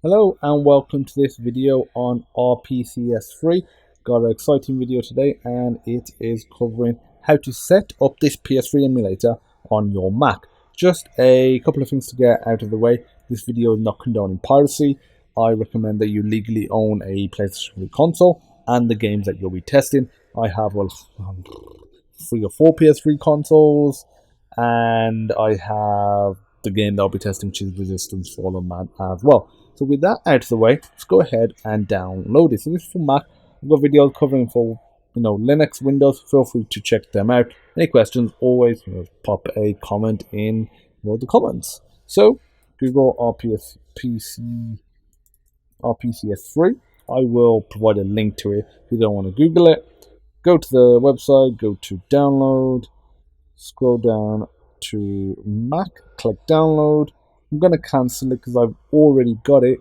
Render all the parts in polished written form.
Hello and welcome to this video on RPCS3. Got an exciting video today and it is covering how to set up this PS3 emulator on your Mac. Just a couple of things to get out of the way. This video is not condoning piracy. I recommend that you legally own a PlayStation 3 console and the games that you'll be testing. I have 3 or 4 PS3 consoles and I have the game that I'll be testing, which is Resistance Fallen Man as well. So with that out of the way, let's go ahead and download it. So this is for Mac. I've got videos covering for Linux, Windows. Feel free to check them out. Any questions, always pop a comment in the comments. So Google RPCS3. I will provide a link to it if you don't want to Google it. Go to the website, go to download, scroll down to Mac, click download. I'm going to cancel it because I've already got it,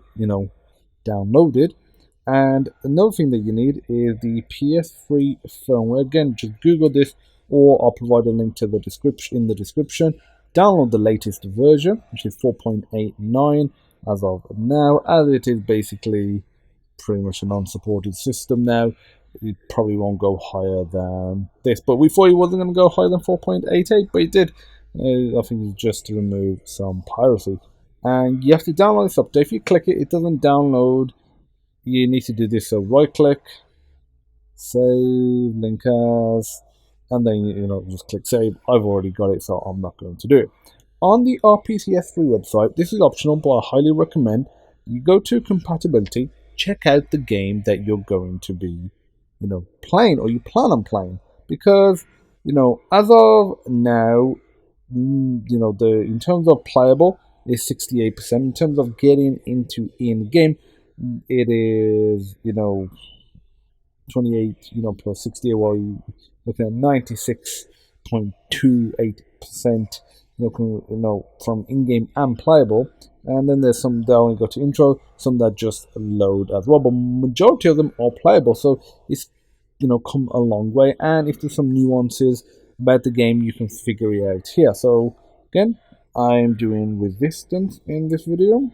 downloaded. And another thing that you need is the PS3 firmware. Again, just Google this, or I'll provide a link to the description in the description. Download the latest version, which is 4.89 as of now, as it is basically pretty much an unsupported system now. It probably won't go higher than this, but we thought it wasn't going to go higher than 4.88, but it did. I think it's just to remove some piracy. And you have to download this update. If you click it, it doesn't download. You need to do this. So right click, save, link as, and then just click save. I've already got it, so I'm not going to do it. On the RPCS3 website, this is optional, but I highly recommend you go to compatibility, check out the game that you're going to be playing, or you plan on playing, because as of now, in terms of playable is 68%. In terms of getting into in game, it is 28 plus 68, while you looking at 96.28% from in-game and playable. And then there's some that only go to intro, some that just load as well, but majority of them are playable, so it's come a long way. And if there's some nuances about the game, you can figure it out here. So again, I'm doing Resistance in this video.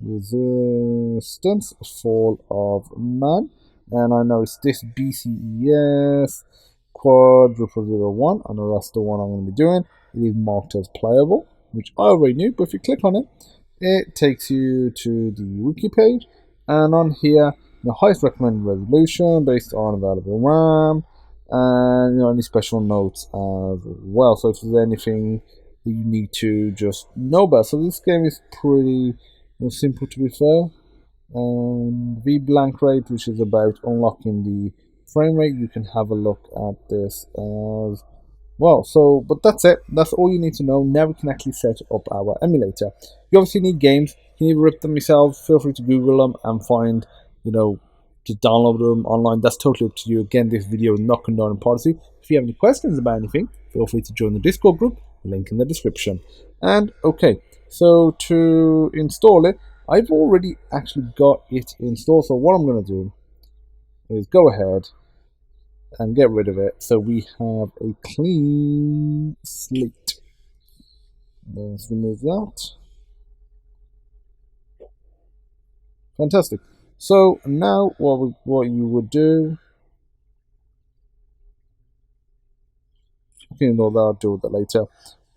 Resistance Fall of Man, and I know it's this BCES quadruple 01. I know that's the one I'm going to be doing. It is marked as playable, which I already knew, but if you click on it, it takes you to the wiki page, and on here, the highest recommended resolution based on available RAM, and any special notes as well. So if there's anything that you need to just know about, so this game is pretty simple, to be fair. V blank rate, which is about unlocking the frame rate, you can have a look at this as well. So, but that's it. That's all you need to know. Now we can actually set up our emulator. You obviously need games. You can either rip them yourself. Feel free to Google them and find, just download them online. That's totally up to you. Again, this video is not condoning piracy. If you have any questions about anything, feel free to join the Discord group. Link in the description. And okay, so to install it, I've already actually got it installed. So what I'm going to do is go ahead and get rid of it, so we have a clean slate. Let's remove that. Fantastic. So now what you would do, even though I'll deal with that later,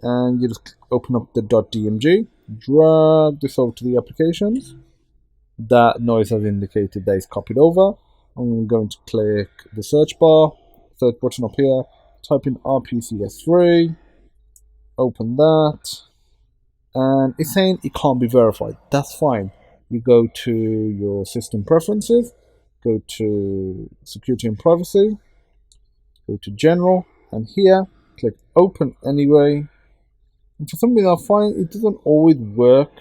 and you just open up the .dmg, drag this over to the applications. That noise has indicated that it's copied over. I'm going to click the search bar, search button up here, type in RPCS3, open that, and it's saying it can't be verified. That's fine. You go to your system preferences, go to security and privacy, go to general, and here click open anyway. And for some reason I find it doesn't always work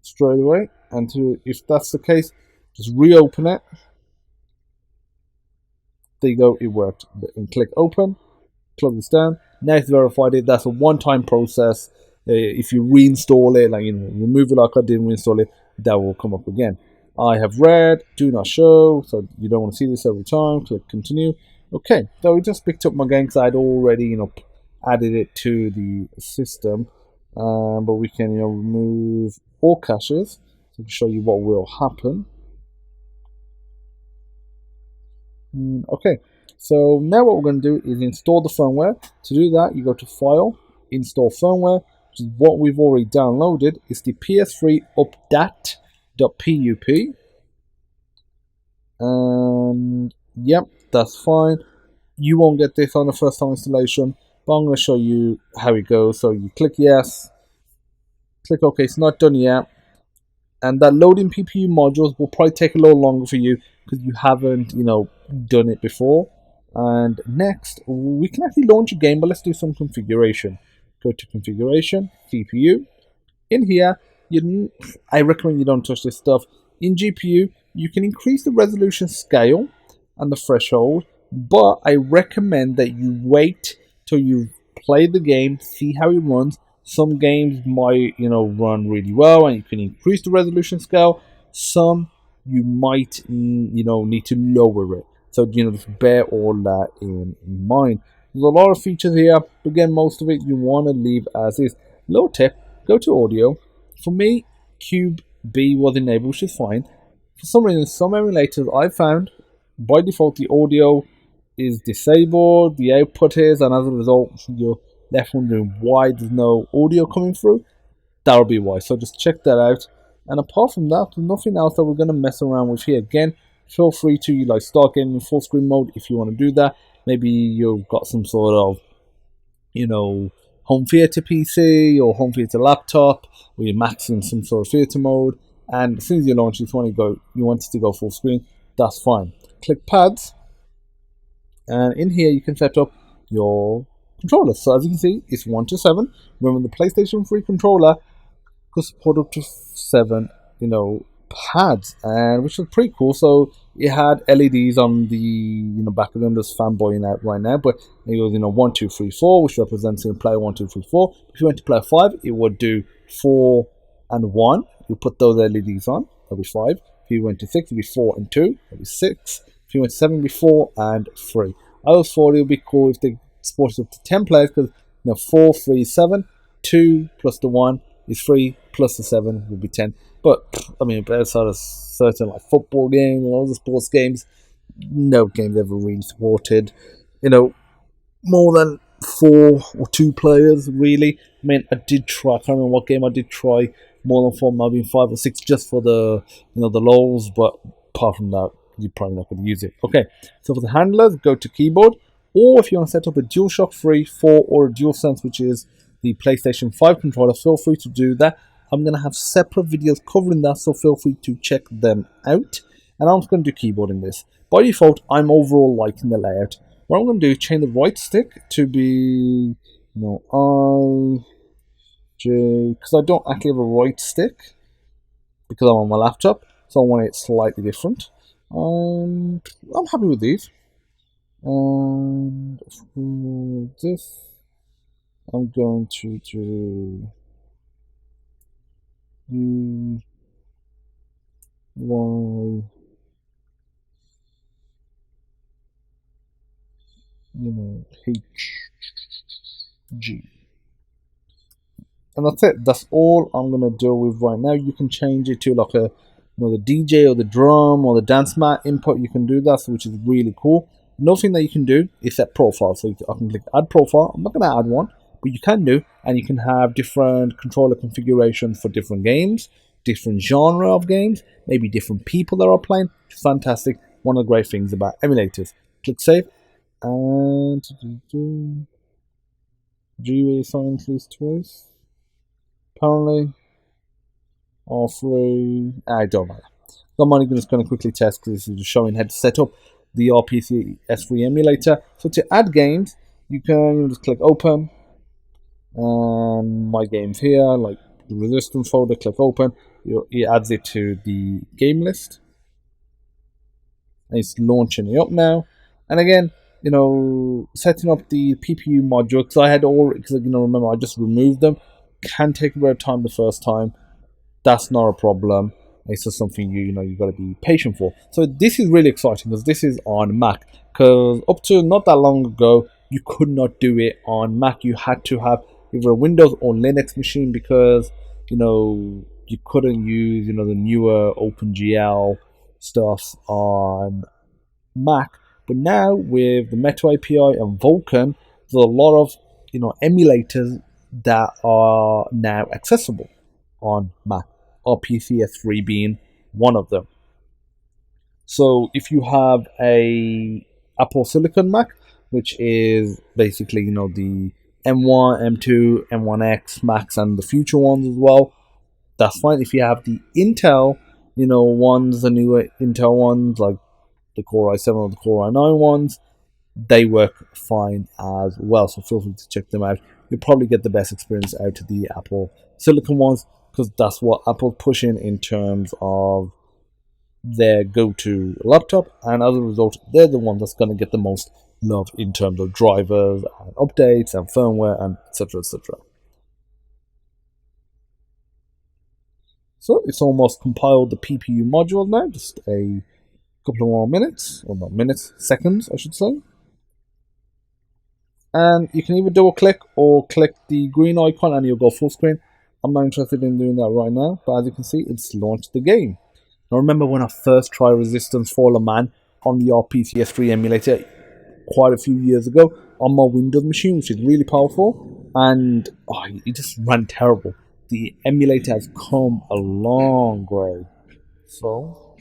straight away, and if that's the case, just reopen it. There you go, it worked. And click open, close this down. Now it's verified it. That's a one-time process. If you reinstall it, remove it like I did, reinstall it, that will come up again. I have read, do not show, so you don't want to see this every time. Click continue. Okay, so we just picked up my game because I'd already, added it to the system. but we can remove all caches to show you what will happen. Okay, so now what we're going to do is install the firmware. To do that, you go to File, Install Firmware, which is what we've already downloaded. It's the PS3 updat.pup. And yep, that's fine. You won't get this on the first time installation, but I'm going to show you how it goes. So you click yes, click OK. It's not done yet, and that loading PPU modules will probably take a little longer for you because you haven't done it before. And next we can actually launch a game, but let's do some configuration. Go to configuration, CPU. In here, I recommend you don't touch this stuff. In GPU, you can increase the resolution scale and the threshold, but I recommend that you wait till you play the game, see how it runs. Some games might, run really well, and you can increase the resolution scale. Some you might, need to lower it. So, just bear all that in mind. There's a lot of features here, but again, most of it you want to leave as is. Little tip: go to audio. For me, Cube B was enabled, which is fine. For some reason, some emulators I found, by default, the audio is disabled, the output is, and as a result, you're left wondering why there's no audio coming through. That'll be why. So just check that out. And apart from that, there's nothing else that we're going to mess around with here. Again, feel free to start getting in full screen mode if you want to do that. Maybe you've got some sort of, home theater PC or home theater laptop, where you're maxing some sort of theater mode, and as soon as you launch it, you want it to go full screen. That's fine. Click pads, and in here you can set up your controller. So as you can see, it's 1 to 7. Remember, the PlayStation 3 controller could support up to 7, pads, and which was pretty cool. So it had LEDs on the back of them. Just fanboying out right now, but it was 1, 2, 3, 4, which represents player 1, 2, 3, 4. If you went to player 5, it would do 4 and 1. You put those LEDs on, that'll be 5. If you went to 6, it'd be 4 and 2, that'll be 6. If you went to 7, it'd be 4 and 3. I always thought it would be cool if they supported up to 10 players, because 4, 3, 7, 2 plus the 1 is 3, plus the 7 would be 10. But I mean, outside of certain football games and other sports games, no game's ever really supported more than 4 or 2 players, really. I mean, I did try, I can't remember what game I did try more than 4, maybe 5 or 6, just for the the lols, but apart from that, you're probably not going to use it. Okay, so for the handlers, go to keyboard, or if you want to set up a DualShock 3, 4, or a DualSense, which is the PlayStation 5 controller, feel free to do that. I'm going to have separate videos covering that, so feel free to check them out. And I'm just going to do keyboard in this. By default, I'm overall liking the layout. What I'm going to do is change the right stick to be I, J, because I don't actually have a right stick because I'm on my laptop, so I want it slightly different. I'm happy with these. And for this, I'm going to do U, Y, H, G. And that's it. That's all I'm going to deal with right now. You can change it to the DJ or the drum or the dance mat input. You can do that, which is really cool. Another thing that you can do is set profile. So I can click add profile. I'm not going to add one, but you can do, and you can have different controller configurations for different games, different genre of games, maybe different people that are playing. It's fantastic. One of the great things about emulators. Click save, and G will assign this twice. Apparently, R3, I don't matter. I'm just going to quickly test because this is just showing how to set up the RPCS3 emulator. So to add games, you can just click open, and my games here, like the resistance folder, click open. It adds it to the game list, and it's launching it up now. And again, setting up the PPU module, because remember, I just removed them, can take a bit of time the first time. That's not a problem. It's just something you got to be patient for. So this is really exciting because this is on Mac. Because up to not that long ago, you could not do it on Mac. You had to have either a Windows or Linux machine, because you couldn't use the newer OpenGL stuff on Mac. But now with the Meta API and Vulkan, there's a lot of emulators that are now accessible on Mac. RPCS3 being one of them. So if you have a Apple Silicon Mac, which is basically the M1, M2, M1X Macs, and the future ones as well, that's fine. If you have the Intel, ones, the newer Intel ones like the Core i7 or the Core i9 ones, they work fine as well. So feel free to check them out. You'll probably get the best experience out of the Apple Silicon ones, because that's what Apple's pushing in terms of their go-to laptop, and as a result, they're the one that's going to get the most love in terms of drivers and updates and firmware and etc. etc. So it's almost compiled the PPU module now, just a couple of more minutes, or not minutes, seconds I should say. And you can either double click or click the green icon and you'll go full screen. I'm not interested in doing that right now, but as you can see, it's launched the game. I remember when I first tried Resistance Fallen Man on the RPCS3 emulator quite a few years ago on my Windows machine, which is really powerful, and it just ran terrible. The emulator has come a long way. So,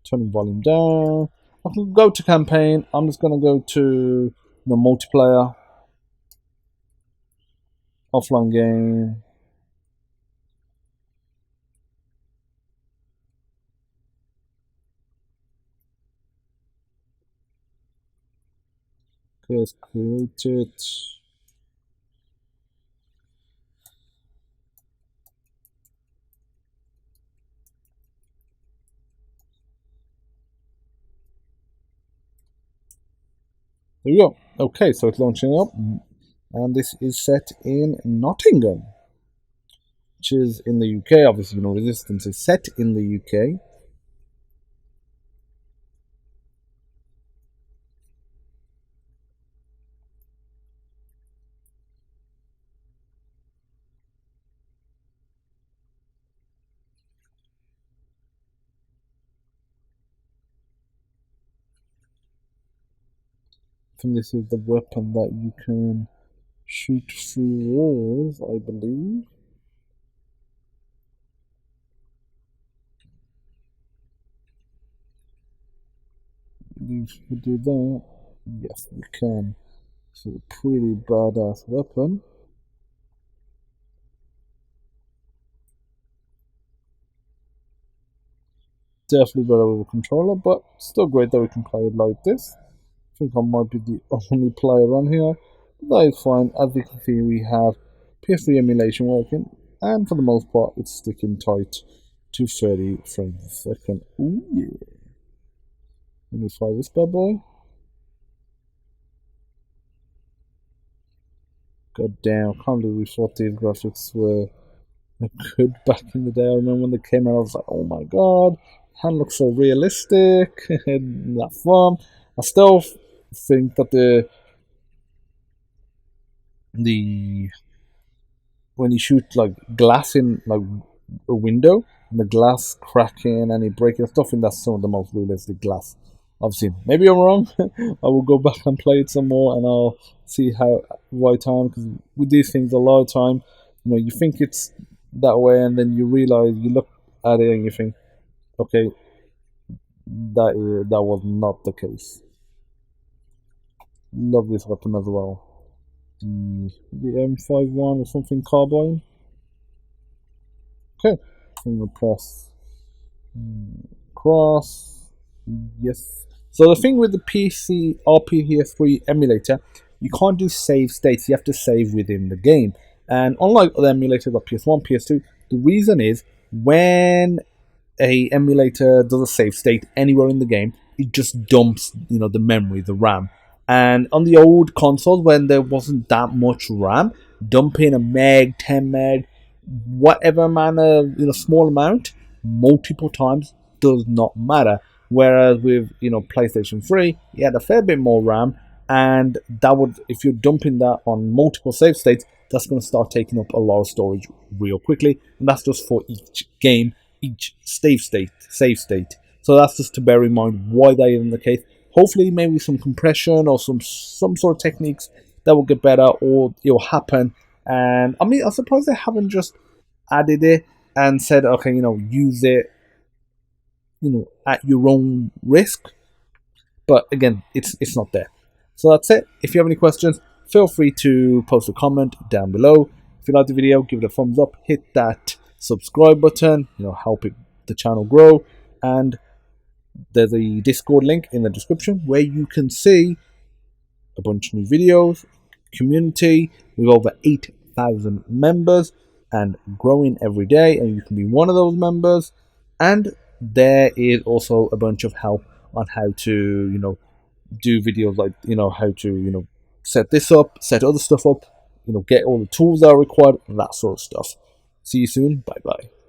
turning volume down. I can go to campaign. I'm just going to go to multiplayer, offline game. Let's create it. There we go. Okay, so it's launching up, and this is set in Nottingham, which is in the UK. Obviously, Resistance is set in the UK. I think this is the weapon that you can shoot through walls, I believe. You should do that. Yes, you can. It's a pretty badass weapon. Definitely better with a controller, but still great that we can play it like this. I think I might be the only player on here. But that is fine. As you can see, we have PS3 emulation working, and for the most part, it's sticking tight to 30 frames a second. Ooh, yeah. Let me try this bad boy. God damn, I can't believe we thought these graphics were good back in the day. I remember when they came out, I was like, oh my god, hand looks so realistic and that fun. I still think that the when you shoot like glass in like a window and the glass cracking and it breaking stuff, I think that's some of the most realistic glass I've seen. Maybe I'm wrong. I will go back and play it some more and I'll see how right time, because with these things a lot of time, you think it's that way and then you realize, you look at it and you think, okay, that was not the case. Love this weapon as well. The M51 or something carbine. Okay, I'm gonna press cross. Yes. So the thing with the PC RPCS3 emulator, you can't do save states. You have to save within the game. And unlike other emulators like PS1, PS2, the reason is when a emulator does a save state anywhere in the game, it just dumps the memory, the RAM. And on the old consoles, when there wasn't that much RAM, dumping a meg, 10 meg, whatever manner, small amount, multiple times does not matter. Whereas with PlayStation 3, you had a fair bit more RAM, and that would, if you're dumping that on multiple save states, that's going to start taking up a lot of storage real quickly, and that's just for each game, each save state. So that's just to bear in mind why that isn't the case. Hopefully, maybe some compression or some sort of techniques that will get better, or it'll happen. And I mean, I'm surprised they haven't just added it and said, okay, use it, at your own risk. But again, it's not there. So that's it. If you have any questions, feel free to post a comment down below. If you like the video, give it a thumbs up. Hit that subscribe button. Help the channel grow. And there's a Discord link in the description where you can see a bunch of new videos, community with over 8,000 members and growing every day, and you can be one of those members. And there is also a bunch of help on how to do videos, like how to set this up, set other stuff up, get all the tools that are required, that sort of stuff. See you soon. Bye bye.